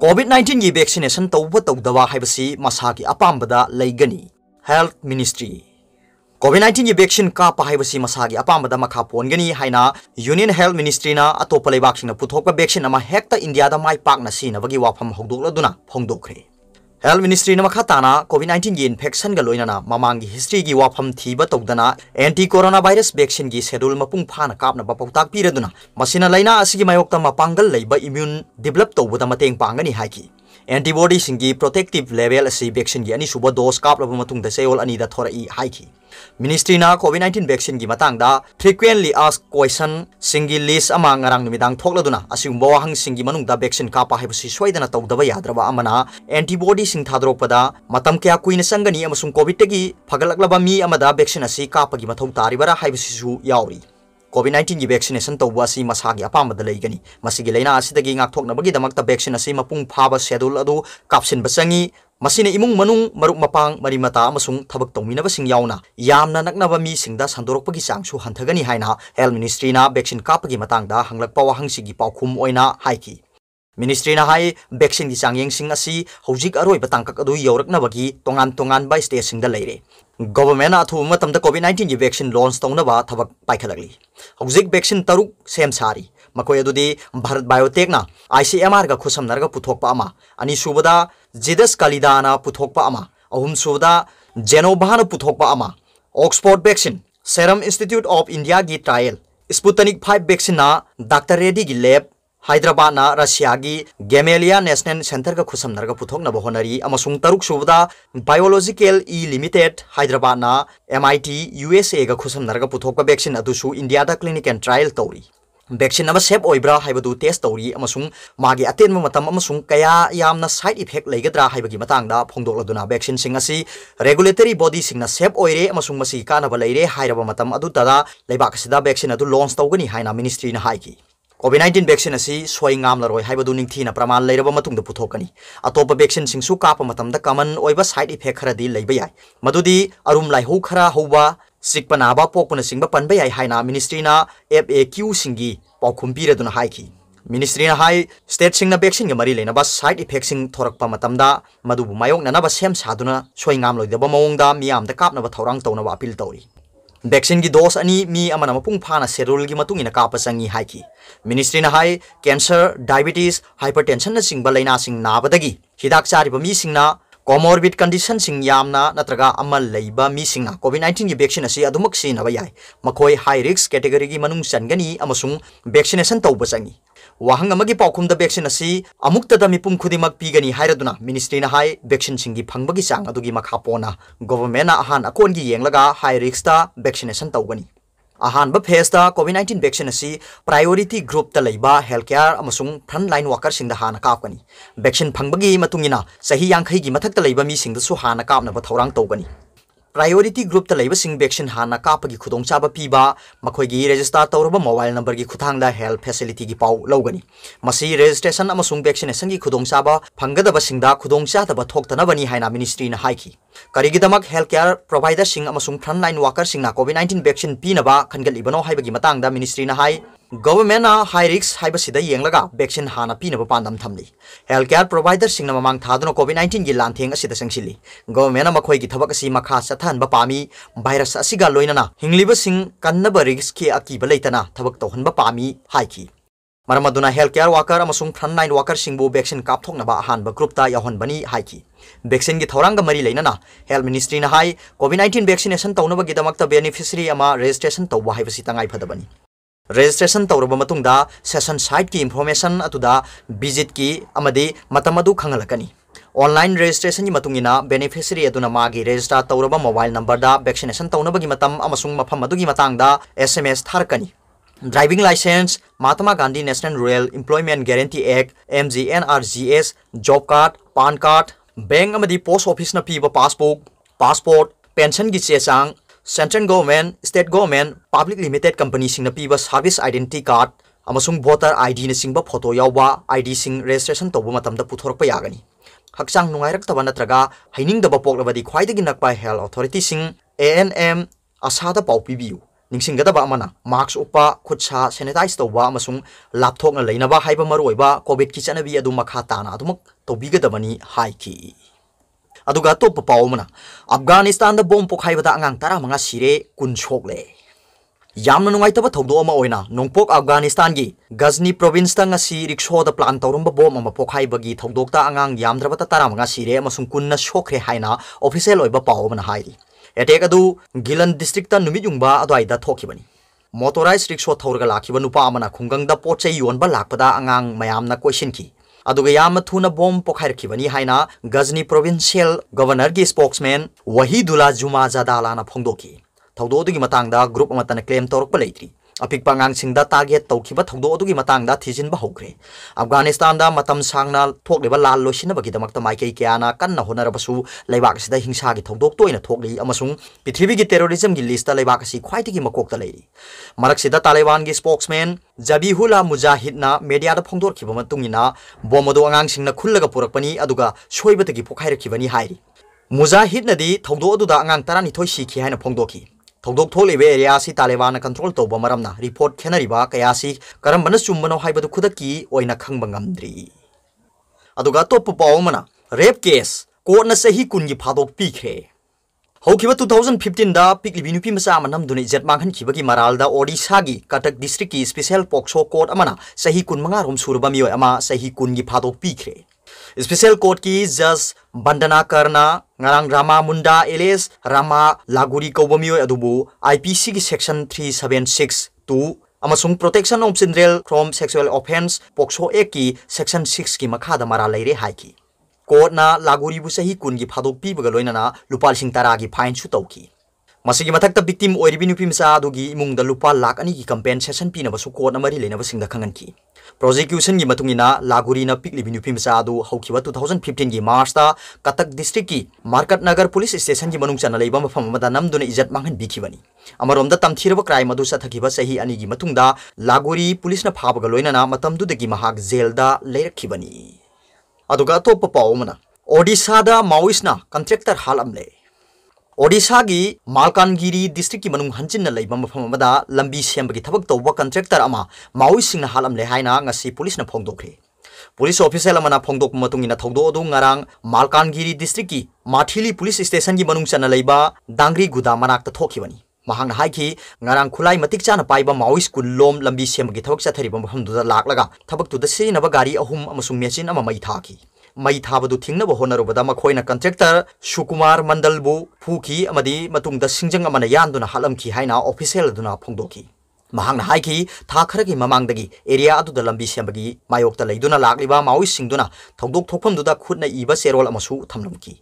COVID-19 की vaccination तौब तौदवा हाइबसी मसागी अपाम्बदा लेगनी health ministry COVID-19 की vaccine काप हाइबसी मसागी अपाम्बदा मखा पोनगनी हाइना यूनियन हेल्थ मिनिस्ट्री ना अतोप लेबाकसिंग पुथोकपा वैक्सीन अमा हेक्ता इंडिया दा माई पाकना सिनबगी वाफम हौदोक्लदुना फोंदोखरे हेल्थ मिनिस्ट्री ना मखा ताना COVID-19 की इन्फेक्शन गा लोइनाना ममांगी हिस्ट्री की वाफम थीबा तौदना एंटी कोरोना वायरस वैक्सीन की शेड्यूल मपुंग फाना कापना पौताक पीरदुना मसिना लैना असिगी मायोक्ता मपांगल लैबा इम्यून डेवलप तौबदा mateꯡ पांगनी हाइकी एंटीबॉडी सिंगी प्रोटेक्टिव लेवल असि वैक्सीन की अनिसुब डोज कापलबा मतुंगदा सेओल अनिदा थोरई हाइकी मिनिस्ट्री ना COVID-19 वैक्सीन की मतंगदा फ्रीक्वेंटली आस्क क्वेश्चन सिंगी लिस्ट अमा ngarang numitang थोकलदुना असिगुंबा वाहंग सिंगी मनुंगदा वैक्सीन कापा हाइबसि सोइदना तौदबा याद्रबा अमना एंटीबॉडी सिंग थादरोपदा मतम क्या कुइन संगनी अमसुंग कोविड तगी फगलकलबा मी अमदा वैक्सीन असि कापगी मथौ तारिबरा हाइबसिसु यावरी COVID-19 की वैक्सीनेशन तौबा असि मसागी अपामदा लेगनी मसिगी लैना असिदगी ngakthoknabagi damakta वैक्सीन असि मपुंग फाबा शेड्यूल अदु कापसिन बसंगी मसिने इमुंग मनुंग मरुक मपांग मरिमता अमसुंग थबक तौमिनबसिंग यावना यामना नकनबा मी सिंगदा संदोरकपगी चांगसु हंथगनी हाइना हेल्थ मिनिस्ट्री ना वैक्सीन कापगी मतंगदा हंगलकपा वाहंगसिगी पाउखुम ओइना हाइकी मिनिस्ट्री ना हाई वैक्सीन की चांगयेंसिंग असि हौजिक अरोइबा तांकक अदु यौरकनबगी तोंगान तोंगान बाय स्टेटसिंगदा लेरे गवर्नमेंट अथु मतमदा COVID-19 की वैक्सीन लॉन्च तौनबा थबक पाइखलगली हौजिक वैक्सीन तरुक सेम सारी मकोय अदुदी भारत बायोटेक ना ICMR गा खुसमनरगा पुथोकपा अमा अनि सुबदा जिदस कालिदाना पुथोकपा अमा अहुम सुबदा जेनोभाना पुथोकपा अमा Oxford vaccine serum institute of India की ट्रायल स्पुतनिक 5 वैक्सीन ना डॉक्टर रेड्डी की लैब हैदराबाद ना रशिया की गेमेलिया नेशनल सेंटर का खुसमनरगा पुथोकनबा होनरी अमसुंग तरुक सुबदा बायोलॉजिकल ई लिमिटेड हैदराबाद ना MIT USA का खुसमनरगा पुथोकपा वैक्सीन अदुसु इंडिया दा क्लिनिक एंड ट्रायल तौरी वैक्सीन अमा सेफ ओइब्रा हाइबदु टेस्ट तौरी अमसुंग मागी अतेन मतम अमसुंग कया यामना साइड इफेक्ट लेगद्रा हाइबगी मतंगदा फोंदोक्लदुना वैक्सीन सिंग असि रेगुलेटरी बॉडी सिंगना सेफ ओइरे अमसुंग मसि कानबा लेरे हाइरबा मतम अदु तदा लेबाक सिदा वैक्सीन अदु लॉन्च तौगनी हाइना मिनिस्ट्री ना हाइकी COVID-19 वैक्सीन असि सोइंगाम लरोय हाइबदु निंगथीना प्रमाण लेरबा मतुंगदा पुथोकनी अतोप वैक्सीन सिंगसु काप मतमदा कमन ओइबा साइड इफेक्ट खरादी लेबा याय मदुदी अरुम लाइहौ खरा हौबा सिकपनाबा पोकपना सिंगबा पनबा याय हाइना मिनिस्ट्री ना FAQ सिंगी पाउखुम पीरदुना हाइकी मिनिस्ट्री ना हाई स्टेट सिंगना वैक्सीन गा मरी लेना साइड इफेक्ट सिंग थोरकपा मतमदा मदुबु मायोकनाबा सेम सादुना सोइंगाम लोइदबा मओंगदा मियामदा कापनाबा थौरांग तौनबा अपील तौरी वैक्सीन की डोज अनि मी अमना मपुंग फाना शेड्यूल की मतुंगिना कापा संगी हाइकी मिनिस्ट्री ना हाई कैंसर डायबिटीज हाइपरटेंशन ना सिंगबा लैना सिंग नाबदगी हिदाक चारिबा मी सिंगना कोमोर्बिड कंडीशन सिंग यामना नत्रगा अमल लैबा मी सिंगना COVID-19 की वैक्सीन असि अदुमक सिनबा याय मखोय हाई रिस्क कैटेगरी की मनुंग चनगनी अमसुंग वैक्सीनेशन तौबा संगी वाहंग अमगी पाउखुमदा वैक्सीन असि अमुक्तदा मिपुम खुदिमक पीगनी हाइरदुना मिनिस्ट्री ना हाई वैक्सीन सिंगी फंगबगी चांग अदुगी मखापोना गवर्नमेंट ना अहान अकोनगी येंगलगा हाई रिस्क ता वैक्सीनेशन तौगनी अहानबा फेसदा COVID-19 वैक्सीन असि प्रायोरिटी ग्रुप ता लैबा हेल्थ केयर अमसुंग फ्रंट लाइन वर्कर सिंगदा हाना कापगनी वैक्सीन फंगबगी मतुंगिना सही यांखै की मथक्ता लैबा मी सिंगदसु हाना कापनबा थौरांग तौगनी प्रायोरिटी ग्रुप ता लैबा सिंग वैक्सीन हाना कापगी खुदोंचाबा पीबा मखोयगी रजिस्टर तौरबा मोबाइल नंबर की खुथांगदा हेल्थ फैसिलिटी की पाउ लौगनी मसी रजिस्ट्रेशन अमसुंग वैक्सीनेशन की खुदोंचाबा फंगदबा सिंगदा खुदोंचादबा थोक्तनबनी हाइना मिनिस्ट्री ना हाइकी करिगिदमक हेल्थ केयर प्रोवाइडर सिंग अमसुंग फ्रंट लाइन वर्कर सिंगना COVID-19 वैक्सीन पीनबा खनगलिबनो हाइबगी मतंगदा मिनिस्ट्री ना हाई गवर्नमेंट ना हाई रिस्क हाइबसिदा येंगलगा वैक्सीन हाना पीनबा पांदम थमली हेल्थ केयर प्रोवाइडर सिंगना ममांग थादुना COVID-19 की लांथेंग असिदा संगसिली गवर्नमेंट ना मखोय की थबक असि मखा सथानबा पामी वायरस असिगा लोइनना हिंगलिबा सिंग कन्नबा रिस्क की अकीबा लेतना थबक तोहनबा पामी हाइकी मरमदुना हेल्थ केयर वर्कर अमसुंग फ्रंट लाइन वर्कर सिंगबु वैक्सीन कापथोकनबा अहानबा ग्रुप ता याहनबनी हाइकी वैक्सीन की थौरांगा मरी लेना हेल्थ मिनिस्ट्री ना हाई COVID-19 वैक्सीनेशन तौनबगी दमकता बेनिफिशियरी अमा रजिस्ट्रेशन तौबा हाइबसि तंगाई फदबनी रजिस्ट्रेशन तौरबा मतुंगदा सेशन साइट की इंफॉर्मेशन अतुदा विजिट की अमदी मतमदु खंगलकनी ऑनलाइन रजिस्ट्रेशन की मतुंगिना बेनिफिशियरी अदुना मागी रजिस्टर तौरबा मोबाइल नंबर दा वैक्सीनेशन तौनबगी मतम अमसुंग मफम अदुगी मतंगदा SMS थारकनी driving licence Mahatma Gandhi national rural employment guarantee act MGNRGS job card PAN card bank अमदी पोस्ट ऑफिस ना पीबा पासबुक पासपोर्ट पेंशन की चेचांग central government state government public limited company सिंग ना पीबा सर्विस आइडेंटिटी कार्ड अमसुंग वोटर ID ना सिंगबा फोटो यावबा ID सिंग रजिस्ट्रेशन तौबा मतमदा पुथोरकपा यागनी हक्चांग नुंगाइरक्तबा नत्रगा हैनिंगदबा पोकलबदी ख्वाइदगी नकपा हेल्थ अथॉरिटी सिंग ANM आसादा पाउ पीबियु ningsinggadaba amana mask upa khutsa sanitize tawba amasung lapthokna leinaba haiba maroiba covid ki chanabi adu makha tana adumak tobigadabani haiki aduga top pawmana Afghanistan da bom pokhaibada angang tara manga sire kun chokle yamna nungaitaba thogdo ama oina nongpok Afghanistan gi Ghazni province ta ngasi rickshaw da plan tawrumba bom ama pokhaibagi thogdokta angang yamdrabata tara manga sire amasung kunna shokre haina official oiba pawmana hairi attack adu Gilan district ta numit yungba adwaida thokibani motorized rickshaw thawrga lakhiba nupa amana khungangda pochai yonba lakpada angang mayamna question ki aduga yamna thuna bom pokhairkhibani haina Ghazni provincial governor gi spokesman Wahidullah Juma Zadala na phongdoki thawdo dugi matangda group amatana claim torok paleitri apik pangang singda target tawkiba thawdo dugi matangda thijin ba hokre Afghanistan da matam sangna thokleba lal loisina bagi damakta maikei kyana kanna honarabasu leibak sida hingsa gi thawdok toina thokli amasung prithvi gi terrorism gi list ta leibak si khwaiti gi makokta leiri marak sida Taliban gi spokesman Zabihullah Mujahid na media da phongdor khiba matungina bomodo angang singna khullaga purakpani aduga soibata gi pokhairkhibani hairi Mujahid nadi thawdo adu da angang tarani thoi sikhi haina phongdoki thogdok tholibe area si Taliban control tawba maramna report khenariba kayasi karambana chumbano haibadu khudaki oina khangba ngamdri aduga top pawmana rape case court na sahi kungi phadok pikre hokiba 2015 da piklibi nupi masa manam duni jet manghan khibagi maralda Odisha gi Cuttack district ki special pokso court amana sahi kun manga rom surba miyo ama sahi kungi phadok pikre Special Court ki Judge Bandana Karna ngarang Rama Munda Elias Rama Laguri Kaubamiyo adubu IPC ki section 3762 amasung protection of children from sexual offense Pokso Act ki section 6 ki makhada mara leire haiki court na Laguri bu sahi kun gi phadok pibaga loinana lupal sing tara gi fine su tawki masigi mathakta victim oiribi nupi msa adugi imungda lupa lakh ani gi compensation pina basu court na mari leinaba singda khangan ki prosecution gi matungina Laguri na piklibi nupi msa adu haukiba 2015 gi March ta Cuttack district ki Market Nagar police station gi manung chana leiba mafam amada namduna ijat manghan bikibani amaromda tamthiraba crime adu sathakiba sahi ani gi matungda Laguri police na phabaga loinana matamdu dagi mahak jail da leirakibani aduga top pawmana Odisha da Maoist na contractor halamle Odisha gi Malkangiri district ki manung hanchin na leiba mafam amada lambi sembagi thabak tawba contractor ama Maoist sing na halamle haina ngasi police na phongdokre police officer amana phongdok matungina thawdo adu ngarang Malkangiri district ki Mathili police station gi manung chana leiba Dangri Guda manak ta thokibani mahang haiki ngarang khulai matik chana paiba Maoist kun lom lambi sembagi thabak chathariba mafam du da laklaga thabak tu da sinaba gari ahum amasung machine ama mai thaki mai thabadu thingnaba honarubada makhoina contractor Sukumar Mandalbu phuki amadi matungda singjang amana yanduna halamki haina official aduna phongdoki mahangna haiki tha kharagi mamangdagi area adu lambi sembagi mayokta leiduna lakliba Maoist singduna thogdok thokphamduda khutna iba serol amasu thamlamki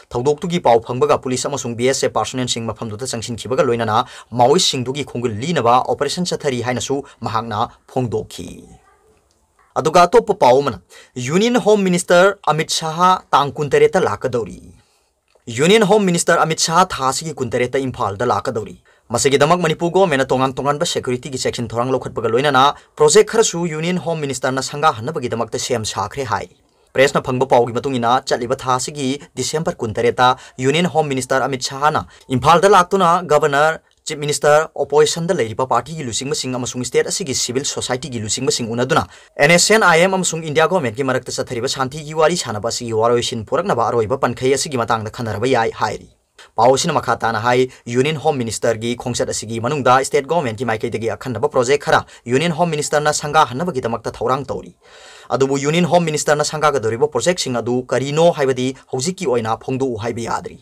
thogdok tugi paw phangbaga police amasung BSF personnel sing maphamduda changsin khibaga loinana Maoist singdugi khongul linaba operation chathari haina su mahangna phongdoki aduga top pawmana Union Home Minister Amit Shah tang kuntareta lakadori Union Home Minister Amit Shah thasi ki kuntareta Imphal da lakadori masigi damak Manipur government tongan ba security ki section thorang lokhatpaga loinana project kharasu Union Home Minister na sanga hanabagi damak ta sem sakhre hai press na phangba pawgi matungina chaliba thasigi December kuntareta Union Home Minister Amit Shah na Imphal da laktuna governor Chief Minister opposition da leiriba party gi lusing masing amasung state asigi civil society gi lusing masing unaduna NSNIM amasung India government gi marakta sathariba shanti gi wari sanaba asigi waroisin puraknaba aroiba pankhai asigi matangda khanaraba yai hairi pawsina makhatana hai Union Home Minister gi khongsat asigi manungda state government gi maikai dagi akhanaba project khara Union Home Minister na sanga hanaba gi damakta thorang tauri adubu Union Home Minister na sanga ga doriba project sing adu karino haibadi hojiki oina phongdu haibi yadri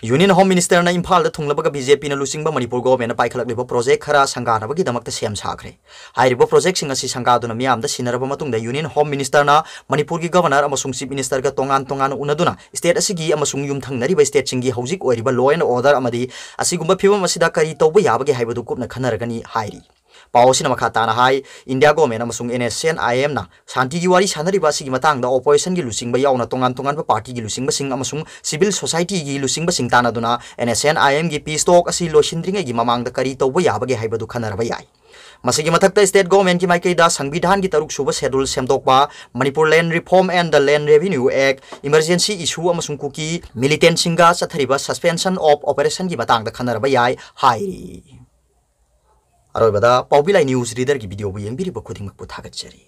Union Home Minister na Imphal da thunglabaga BJP na lusingba Manipur government na paikhalakliba project khara sangana bagi damakta sem sakhre hairiba project sing asi sangaduna miyam da sinaraba matungda Union Home Minister na Manipur gi governor amasung chief minister ga tongan unaduna state asigi amasung yumthangnariba state singi hojik oiriba law and order amadi asigumba phibam asida kari tawba yabage haibadu kupna khanaragani hairi pawsina makhatana hai India government amasung NSNIM na shanti gi wari sanariba sigi matangda opposition gi lusingba yauna tongan party gi lusingba sing amasung civil society gi lusingba sing tanaduna NSNIM gi peace talk asi losindringa gi mamangda kari tawba yabage haibadu khanaraba yai masigi mathakta state government ki maikei da sangvidhan gi taruk suba schedule semdokpa Manipur Land Reform and the Land Revenue Act emergency issue amasung kuki militant singa chathariba suspension of operation gi matangda khanaraba yai hairi अरोबदा पाउबिलाई news reader की video बु यंगबिरिबो खुदिंगमकपु थागतचरी।